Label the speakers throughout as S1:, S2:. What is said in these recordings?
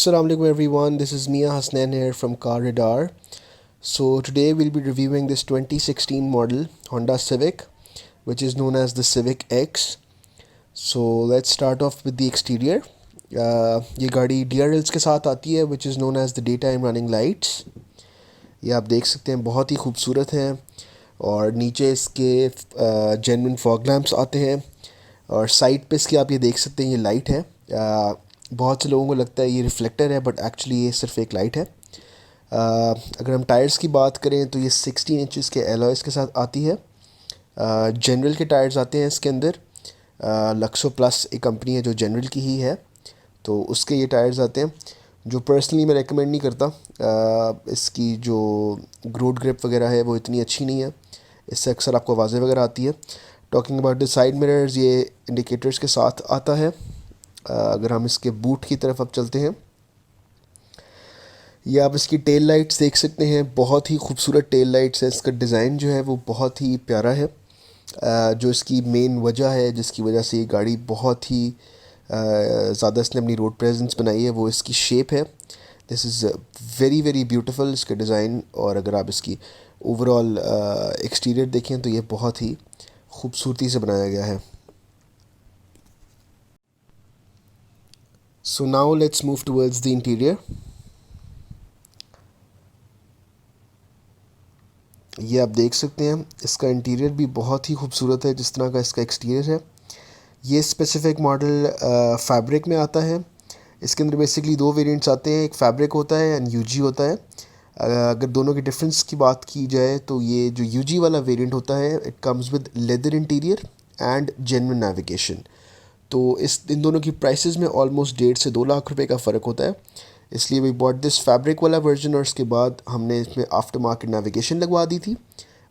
S1: Assalamu alaikum everyone, this is Mia Hasnain here from Car Radar. So today we'll be reviewing this 2016 model Honda Civic, which is known as the Civic X. So let's start off with the exterior. ये गाड़ी DRLs के साथ आती है, which is known as the daytime running lights. ये आप देख सकते हैं बहुत ही खूबसूरत हैं और नीचे इसके जेन्युइन फॉग लैम्प्स आते हैं और साइड पे इसके आप ये देख सकते हैं ये लाइट है. बहुत से लोगों को लगता है ये रिफ्लेक्टर है बट एक्चुअली ये सिर्फ एक लाइट है. अगर हम टायर्स की बात करें तो ये 16 इंचज़ के एलॉयज़ के साथ आती है. जनरल के टायर्स आते हैं इसके अंदर. लक्सो प्लस एक कंपनी है जो जनरल की ही है, तो उसके ये टायर्स आते हैं जो पर्सनली मैं रेकमेंड नहीं करता. इसकी जो ग्रोड ग्रिप वगैरह है वो इतनी अच्छी नहीं है, इससे अक्सर आपको आवाज़ें वगैरह आती है. Talking about the side mirrors, ये इंडिकेटर्स के साथ आता है. अगर हम इसके बूट की तरफ अब चलते हैं, ये आप इसकी टेल लाइट्स देख सकते हैं, बहुत ही खूबसूरत टेल लाइट्स है. इसका डिज़ाइन जो है वो बहुत ही प्यारा है. जो इसकी मेन वजह है जिसकी वजह से ये गाड़ी बहुत ही ज़्यादा इसने अपनी रोड प्रेजेंस बनाई है वो इसकी शेप है. This is very very beautiful इसका डिज़ाइन. और अगर आप इसकी ओवरऑल एक्सटीरियर देखें तो ये बहुत ही खूबसूरती से बनाया गया है. So now let's move towards the interior. ये आप देख सकते हैं इसका इंटीरियर भी बहुत ही खूबसूरत है जिस तरह का इसका एक्सटीरियर है. ये स्पेसिफिक मॉडल फैब्रिक में आता है. इसके अंदर बेसिकली दो वेरिएंट्स आते हैं, एक फैब्रिक होता है एंड यूजी होता है. अगर दोनों के डिफरेंस की बात की जाए तो ये जो यूजी वाला वेरिएंट होता है it comes with leather interior and genuine navigation. तो इन दोनों की प्राइसेस में ऑलमोस्ट 1.5 से 2 लाख रुपए का फ़र्क होता है. इसलिए वी बॉट दिस फैब्रिक वाला वर्जन और उसके बाद हमने इसमें आफ्टर मार्केट नेविगेशन लगवा दी थी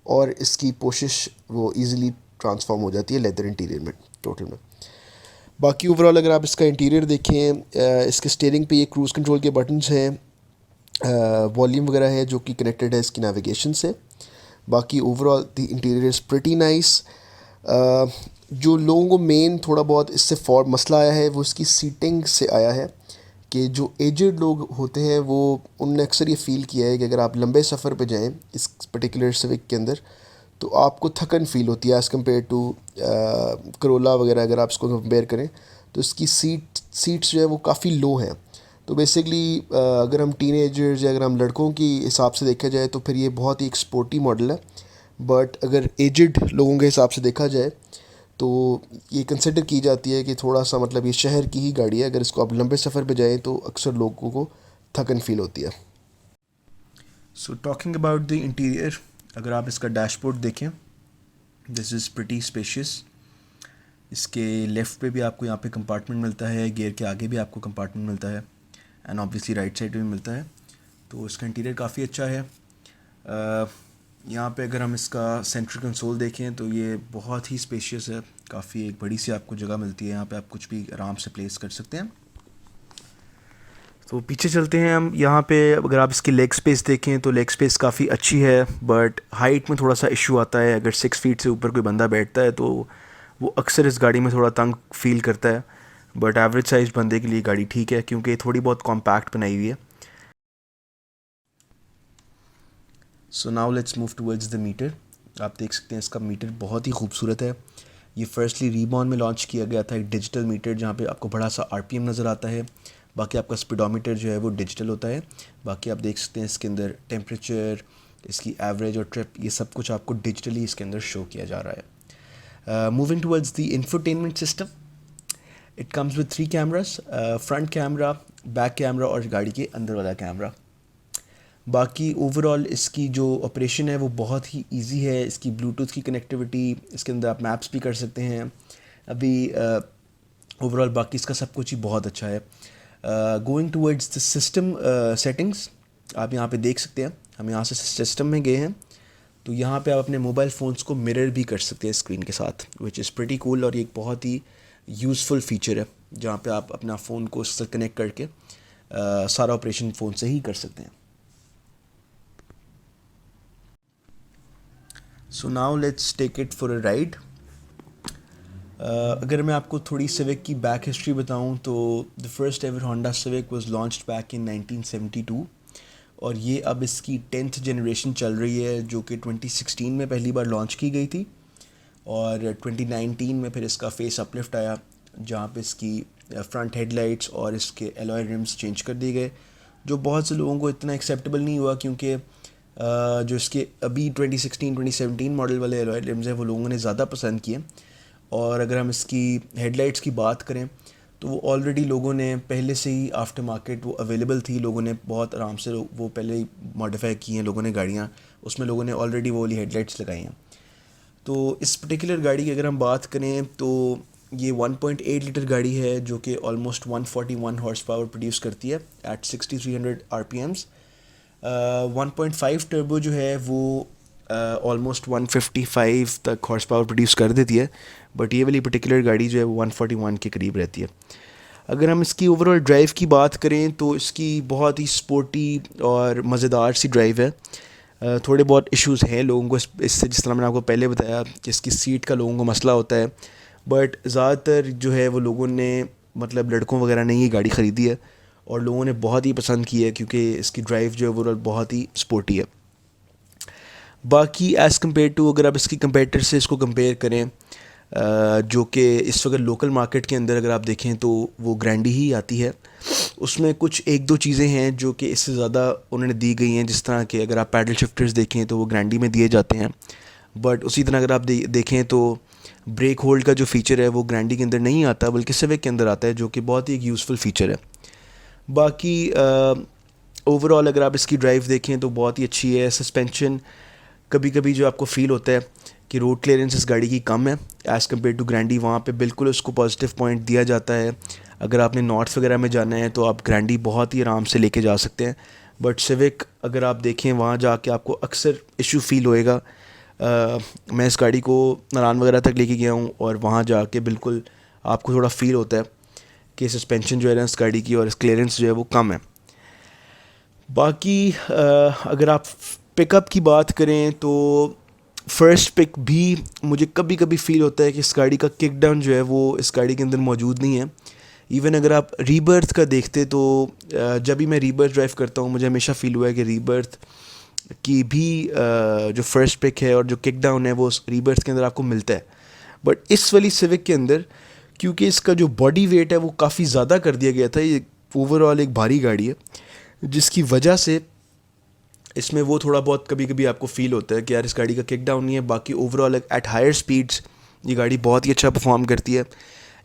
S1: और इसकी पोशिश वो इजीली ट्रांसफॉर्म हो जाती है लेदर इंटीरियर में टोटल में. बाकी ओवरऑल अगर आप इसका इंटीरियर देखें, इसके स्टीयरिंग पे ये क्रूज़ कंट्रोल के बटन्स हैं, वॉल्यूम वगैरह है जो कि कनेक्टेड है इसकी नेविगेशन से. बाकी overall the interior is pretty nice. जो लोगों को मेन थोड़ा बहुत इससे फॉर मसला आया है वो इसकी सीटिंग से आया है कि जो एजड लोग होते हैं वो उनने अक्सर ये फ़ील किया है कि अगर आप लंबे सफ़र पे जाएं इस पर्टिकुलर सिविक के अंदर तो आपको थकन फ़ील होती है एज़ कम्पेयर टू करोला वगैरह. अगर आप इसको कंपेयर करें तो इसकी सीट्स जो है वो काफ़ी लो हैं. तो बेसिकली अगर हम टीनेजर्स या अगर हम लड़कों की हिसाब से देखा जाए तो फिर ये बहुत ही एक स्पोर्टी मॉडल है. बट अगर एजड लोगों के हिसाब से देखा जाए तो ये कंसिडर की जाती है कि थोड़ा सा मतलब ये शहर की ही गाड़ी है. अगर इसको आप लंबे सफ़र पे जाएं तो अक्सर लोगों को थकन फ़ील होती है.
S2: So talking about the interior, अगर आप इसका डैशबोर्ड देखें, दिस इज़ प्रिटी स्पेशियस. इसके लेफ़्ट पे भी आपको यहाँ पे कंपार्टमेंट मिलता है, गियर के आगे भी आपको कंपार्टमेंट मिलता है एंड ऑब्वियसली राइट साइड पे भी मिलता है. तो इसका इंटीरियर काफ़ी अच्छा है. यहाँ पे अगर हम इसका सेंट्रल कंसोल देखें तो ये बहुत ही स्पेशियस है, काफ़ी एक बड़ी सी आपको जगह मिलती है. यहाँ पे आप कुछ भी आराम से प्लेस कर सकते हैं. तो पीछे चलते हैं हम. यहाँ पे अगर आप इसकी लेग स्पेस देखें तो लेग स्पेस काफ़ी अच्छी है, बट हाइट में थोड़ा सा इशू आता है. अगर 6 फीट से ऊपर कोई बंदा बैठता है तो वो अक्सर इस गाड़ी में थोड़ा तंग फील करता है. बट एवरेज साइज़ बंदे के लिए गाड़ी ठीक है क्योंकि थोड़ी बहुत कॉम्पैक्ट बनाई हुई है. So now let's move towards the meter. आप देख सकते हैं इसका मीटर बहुत ही खूबसूरत है. ये फर्स्टली रीबॉर्न में लॉन्च किया गया था, एक डिजिटल मीटर जहाँ पे आपको बड़ा सा आरपीएम नज़र आता है. बाकी आपका स्पीडोमीटर जो है वो डिजिटल होता है. बाकी आप देख सकते हैं इसके अंदर टेम्परेचर, इसकी एवरेज और ट्रिप, ये सब कुछ आपको डिजिटली इसके अंदर शो किया जा रहा है. Moving towards the infotainment system, it comes with 3 cameras, front camera, back camera और गाड़ी के अंदर वाला कैमरा. बाकी ओवरऑल इसकी जो ऑपरेशन है वो बहुत ही इजी है. इसकी ब्लूटूथ की कनेक्टिविटी, इसके अंदर आप मैप्स भी कर सकते हैं. अभी ओवरऑल बाकी इसका सब कुछ ही बहुत अच्छा है. Going towards the system settings, आप यहाँ पे देख सकते हैं. हम यहाँ से सिस्टम में गए हैं तो यहाँ पे आप अपने मोबाइल फ़ोन्स को मिरर भी कर सकते हैं स्क्रीन के साथ, विच इज़ प्रीटी कूल. और ये एक बहुत ही यूज़फुल फीचर है जहाँ पे आप अपना फ़ोन को उससे कनेक्ट करके सारा ऑपरेशन फ़ोन से ही कर सकते हैं. So now let's take it for a ride. अगर मैं आपको थोड़ी सिविक की बैक हिस्ट्री बताऊं तो the first ever Honda civic was launched back in 1972 और ये अब इसकी 10th जनरेशन चल रही है जो कि 2016 में पहली बार लॉन्च की गई थी और 2019 में फिर इसका फेस अपलिफ्ट आया जहाँ पे इसकी फ्रंट हेडलाइट्स और इसके एलॉय रिम्स चेंज कर दिए गए जो बहुत से लोगों को इतना एक्सेप्टेबल नहीं हुआ क्योंकि जो इसके अभी 2016-2017 मॉडल वाले एलॉय रिम्स हैं वो लोगों ने ज़्यादा पसंद किए और अगर हम इसकी हेडलाइट्स की बात करें तो वो ऑलरेडी लोगों ने पहले से ही आफ्टर मार्केट वो अवेलेबल थी, लोगों ने बहुत आराम से वो पहले ही मॉडिफाई की हैं लोगों ने गाड़ियाँ, उसमें लोगों ने ऑलरेडी वो वाली हेडलाइट्स लगाई हैं। तो इस पर्टिकुलर गाड़ी की अगर हम बात करें तो ये 1.8 लीटर गाड़ी है जो कि ऑलमोस्ट 141 हॉर्स पावर प्रोड्यूस करती है एट 6300 RPMs। 1.5 टर्बो जो है वो ऑलमोस्ट 155 तक हॉर्स पावर प्रोड्यूस कर देती है, बट ये वाली पर्टिकुलर गाड़ी जो है वो 141 के करीब रहती है। अगर हम इसकी ओवरऑल ड्राइव की बात करें तो इसकी बहुत ही स्पोर्टी और मज़ेदार सी ड्राइव है। थोड़े बहुत इश्यूज़ हैं लोगों को इससे, जिस तरह मैंने आपको पहले बताया कि इसकी सीट का लोगों को मसला होता है, बट ज़्यादातर जो है वो लोगों ने मतलब लड़कों वगैरह ने ये गाड़ी ख़रीदी है और लोगों ने बहुत ही पसंद की है क्योंकि इसकी ड्राइव जो है ओवरऑल बहुत ही स्पोर्टी है। बाकी एज़ कम्पेयर टू अगर आप इसकी कंपेटिटर से इसको कंपेयर करें जो कि इस वक्त लोकल मार्केट के अंदर अगर आप देखें तो वो ग्रैंडी ही आती है। उसमें कुछ एक दो चीज़ें हैं जो कि इससे ज़्यादा उन्होंने दी गई हैं, जिस तरह के अगर आप पैडल शिफ्टर्स देखें तो वो ग्रैंडी में दिए जाते हैं, बट उसी तरह अगर आप देखें तो ब्रेक होल्ड का जो फ़ीचर है वो ग्रैंडी के अंदर नहीं आता बल्कि सिविक के अंदर आता है, जो कि बहुत ही एक यूज़फुल फ़ीचर है। बाकी ओवरऑल अगर आप इसकी ड्राइव देखें तो बहुत ही अच्छी है। सस्पेंशन कभी कभी जो आपको फ़ील होता है कि रोड क्लियरेंस इस गाड़ी की कम है एज़ कम्पेयर टू ग्रैंडी, वहाँ पे बिल्कुल उसको पॉजिटिव पॉइंट दिया जाता है। अगर आपने नॉर्थ वगैरह में जाना है तो आप ग्रैंडी बहुत ही आराम से लेके जा सकते हैं, बट सिविक अगर आप देखें वहाँ जाके आपको अक्सर इशू फ़ील होएगा। मैं इस गाड़ी को नारायण वगैरह तक लेके गया हूँ और वहाँ जाके बिल्कुल आपको थोड़ा फ़ील होता है कि सस्पेंशन जो है ना इस गाड़ी की और इस क्लियरेंस जो है वो कम है। बाकी अगर आप पिकअप की बात करें तो फ़र्स्ट पिक भी मुझे कभी कभी फ़ील होता है कि इस गाड़ी का किक डाउन जो है वो इस गाड़ी के अंदर मौजूद नहीं है। इवन अगर आप रीबर्थ का देखते तो जब भी मैं रीबर्थ ड्राइव करता हूँ मुझे हमेशा फ़ील हुआ है कि रीबर्थ की भी जो फर्स्ट पिक है और जो किक डाउन है वो रीबर्थ के अंदर आपको मिलता है, बट इस वाली सिविक के अंदर क्योंकि इसका जो बॉडी वेट है वो काफ़ी ज़्यादा कर दिया गया था, ये ओवरऑल एक भारी गाड़ी है जिसकी वजह से इसमें वो थोड़ा बहुत कभी कभी आपको फ़ील होता है कि यार इस गाड़ी का किक डाउन नहीं है। बाकी ओवरऑल एट हायर स्पीड्स ये गाड़ी बहुत ही अच्छा परफॉर्म करती है।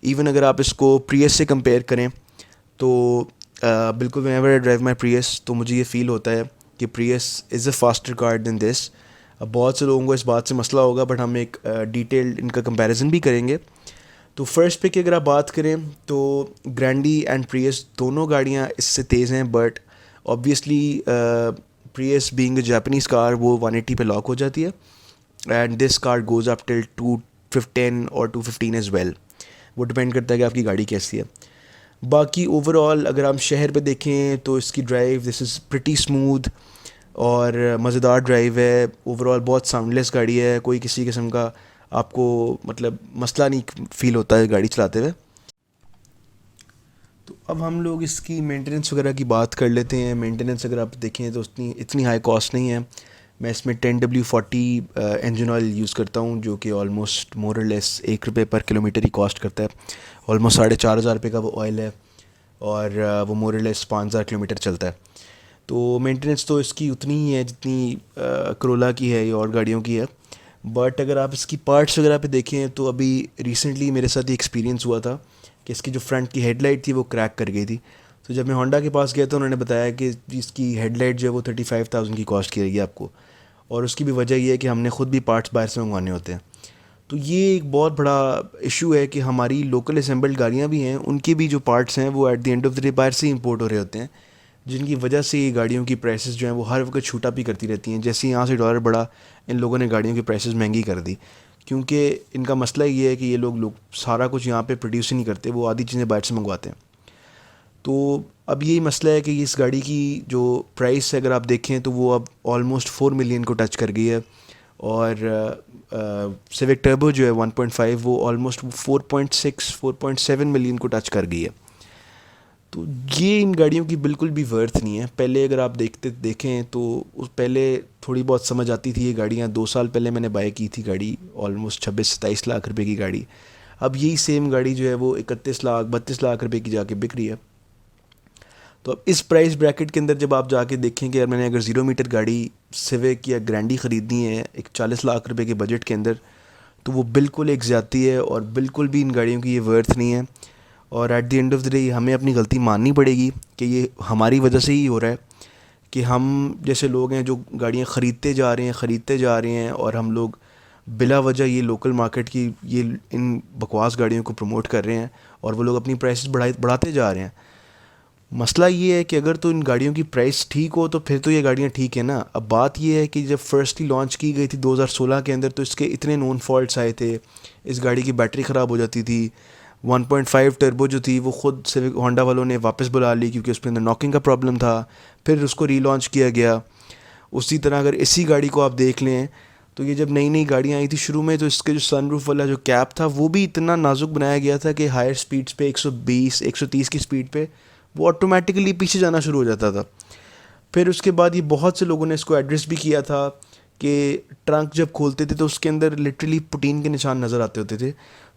S2: इवन अगर आप इसको प्रियस से कंपेयर करें तो बिल्कुल whenever I drive my Prius तो मुझे ये फ़ील होता है कि Prius is a faster car than this. अब बहुत से लोगों को इस बात से मसला होगा, बट हम एक डिटेल्ड इनका कंपैरिजन भी करेंगे। तो फर्स्ट पे की अगर आप बात करें तो ग्रैंडी एंड प्रियस दोनों गाड़ियाँ इससे तेज़ हैं, but obviously Prius being a Japanese car वो 180 पे लॉक हो जाती है and this car goes up till 210 और 215 एज़ वेल। वो डिपेंड करता है कि आपकी गाड़ी कैसी है। बाकी ओवरऑल अगर हम शहर पे देखें तो इसकी drive this is pretty smooth और मज़ेदार ड्राइव है। ओवरऑल बहुत साउंडलेस गाड़ी है, कोई किसी किस्म का आपको मतलब मसला नहीं फ़ील होता है गाड़ी चलाते हुए। तो अब हम लोग इसकी मेंटेनेंस वगैरह की बात कर लेते हैं। मेंटेनेंस अगर आप देखें तो इतनी हाई कॉस्ट नहीं है। मैं इसमें 10W40 इंजन ऑयल यूज़ करता हूँ जो कि ऑलमोस्ट मोर और लेस ₹1 पर किलोमीटर ही कॉस्ट करता है। ऑलमोस्ट 4,500 का वो ऑयल है और वो मोर और लेस 5,000 किलोमीटर चलता है। तो मेंटेनेंस तो इसकी उतनी ही है जितनी करोला की है या और गाड़ियों की है, बट अगर आप इसकी पार्ट्स वगैरह पे देखें तो अभी रिसेंटली मेरे साथ ये एक्सपीरियंस हुआ था कि इसकी जो फ्रंट की हेडलाइट थी वो क्रैक कर गई थी। तो जब मैं होंडा के पास गया तो उन्होंने बताया कि इसकी हेडलाइट जो है वो 35,000 की कॉस्ट करेगी आपको, और उसकी भी वजह ये है कि हमने ख़ुद भी पार्ट्स बाहर से मंगवाने होते हैं। तो ये एक बहुत बड़ा इशू है कि हमारी लोकल असेंबल्ड गाड़ियाँ भी हैं, उनके भी जो पार्ट्स हैं वो at the end of the day बाहर से इंपोर्ट हो रहे होते हैं, जिनकी वजह से ये गाड़ियों की प्राइसेस जो हैं वो हर वक्त छूटा भी करती रहती हैं। जैसे यहाँ से डॉलर बढ़ा इन लोगों ने गाड़ियों की प्राइसेस महंगी कर दी, क्योंकि इनका मसला ये है कि ये लोग सारा कुछ यहाँ पे प्रोड्यूस ही नहीं करते, वो आधी चीज़ें बाहर से मंगवाते हैं। तो अब यही मसला है कि इस गाड़ी की जो प्राइस है अगर आप देखें तो वो अब ऑलमोस्ट 4 मिलियन को टच कर गई है, और सिविक टर्बो जो है 1.5 वो ऑलमोस्ट 4.7 मिलियन को टच कर गई है। तो ये इन गाड़ियों की बिल्कुल भी वर्थ नहीं है। पहले अगर आप देखें तो उस पहले थोड़ी बहुत समझ आती थी ये गाड़ियाँ। 2 साल पहले मैंने बाय की थी गाड़ी, ऑलमोस्ट 26-27 लाख रुपए की गाड़ी। अब यही सेम गाड़ी जो है वो 31 लाख 32 लाख रुपए की जाके बिक रही है। तो अब इस प्राइस ब्रैकेट के अंदर जब आप जाके देखें कि यार मैंने अगर 0 मीटर गाड़ी सिविक या ग्रैंडी ख़रीदनी है एक 40 लाख रुपए के बजट के अंदर, तो वो बिल्कुल एक ज़्यादती है और बिल्कुल भी इन गाड़ियों की ये वर्थ नहीं है। और at the end of the day हमें अपनी गलती माननी पड़ेगी कि ये हमारी वजह से ही हो रहा है कि हम जैसे लोग हैं जो गाड़ियाँ ख़रीदते जा रहे हैं और हम लोग बिला वजह ये लोकल मार्केट की ये इन बकवास गाड़ियों को प्रमोट कर रहे हैं और वो लोग अपनी प्राइसेस बढ़ाते जा रहे हैं। मसला ये है कि अगर तो इन गाड़ियों की प्राइस ठीक हो तो फिर तो ये गाड़ियाँ ठीक है ना। अब बात ये है कि जब फर्स्टली लॉन्च की गई थी 2016 के अंदर तो इसके इतने नोन फॉल्ट्स आए थे। इस गाड़ी की बैटरी ख़राब हो जाती थी। 1.5 टर्बो जो थी वो ख़ुद सिविक होंडा वालों ने वापस बुला ली क्योंकि उसके अंदर नॉकिंग का प्रॉब्लम था। फिर उसको रीलॉन्च किया गया। उसी तरह अगर इसी गाड़ी को आप देख लें तो ये जब नई नई गाड़ियाँ आई थी शुरू में तो इसके जो सनरूफ वाला जो कैप था वो भी इतना नाजुक बनाया गया था कि हायर स्पीड्स पे 120 130 की स्पीड पे वो ऑटोमेटिकली पीछे जाना शुरू हो जाता था। फिर उसके बाद ये बहुत से लोगों ने इसको एड्रेस भी किया था कि ट्रंक जब खोलते थे तो उसके अंदर लिटरली पुटीन के निशान नज़र आते होते थे।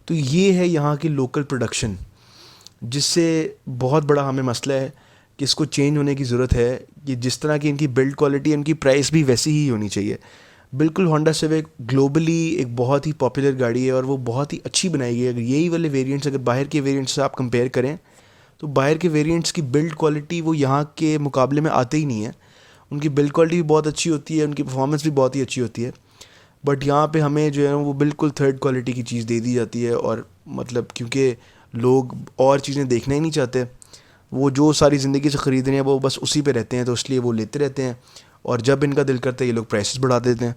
S2: तो ये है यहाँ की लोकल प्रोडक्शन जिससे बहुत बड़ा हमें मसला है कि इसको चेंज होने की ज़रूरत है कि जिस तरह की इनकी बिल्ड क्वालिटी इनकी प्राइस भी वैसी ही होनी चाहिए। बिल्कुल होंडा सिविक ग्लोबली एक बहुत ही पॉपुलर गाड़ी है और वो बहुत ही अच्छी बनाई गई है। अगर यही वाले वेरिएंट्स अगर बाहर के वेरिएंट्स से आप कंपेयर करें तो बाहर के वेरिएंट्स की बिल्ड क्वालिटी वो यहाँ के मुकाबले में आते ही नहीं है। उनकी बिल्ड क्वालिटी भी बहुत अच्छी होती है, उनकी परफॉर्मेंस भी बहुत ही अच्छी होती है, बट यहाँ पे हमें जो है वो बिल्कुल थर्ड क्वालिटी की चीज़ दे दी जाती है। और मतलब क्योंकि लोग और चीज़ें देखना ही नहीं चाहते, वो जो सारी ज़िंदगी से ख़रीद रहे हैं वो बस उसी पे रहते हैं, तो इसलिए वो लेते रहते हैं और जब इनका दिल करता है ये लोग प्राइसेस बढ़ा देते हैं।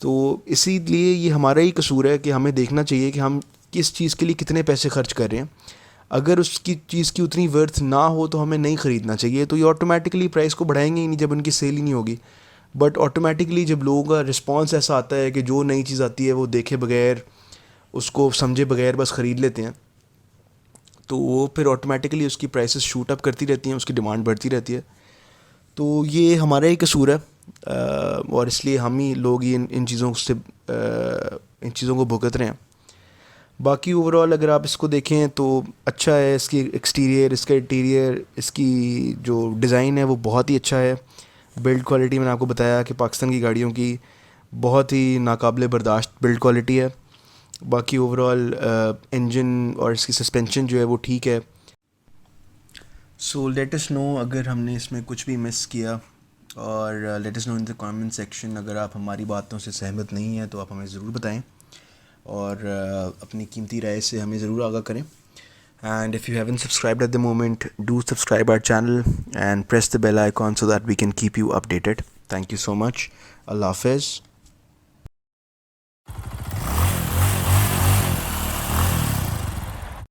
S2: तो इसीलिए ये हमारा ही कसूर है कि हमें देखना चाहिए कि हम किस चीज़ के लिए कितने पैसे खर्च कर रहे हैं। अगर उसकी चीज़ की उतनी वर्थ ना हो तो हमें नहीं ख़रीदना चाहिए। तो ये ऑटोमेटिकली प्राइस को बढ़ाएंगे ही नहीं जब उनकी सेल ही नहीं होगी। बट ऑटोमेटिकली जब लोगों का रिस्पॉन्स ऐसा आता है कि जो नई चीज़ आती है वो देखे बगैर उसको समझे बगैर बस ख़रीद लेते हैं, तो वो फिर ऑटोमेटिकली उसकी प्राइसेस शूट अप करती रहती हैं, उसकी डिमांड बढ़ती रहती है। तो ये हमारा ही कसूर है और इसलिए हम ही लोग ही इन चीज़ों से इन चीज़ों को भुगत रहे हैं। बाकी ओवरऑल अगर आप इसको देखें तो अच्छा है। इसकी एक्सटीरियर, इसका इंटीरियर, इसकी जो डिज़ाइन है वो बहुत ही अच्छा है। बिल्ड क्वालिटी मैंने आपको बताया कि पाकिस्तान की गाड़ियों की बहुत ही नाकाबिले बर्दाश्त बिल्ड क्वालिटी है। बाकी ओवरऑल इंजन और इसकी सस्पेंशन जो है वो ठीक है। सो लेट अस नो अगर हमने इसमें कुछ भी मिस किया और let us know in the comment section. अगर आप हमारी बातों से सहमत नहीं हैं तो आप हमें ज़रूर बताएं और अपनी कीमती राय से हमें ज़रूर आगाह करें। And if you haven't subscribed at the moment, do subscribe our channel and press the bell icon so that we can keep you updated. Thank you so much. Allah Hafiz.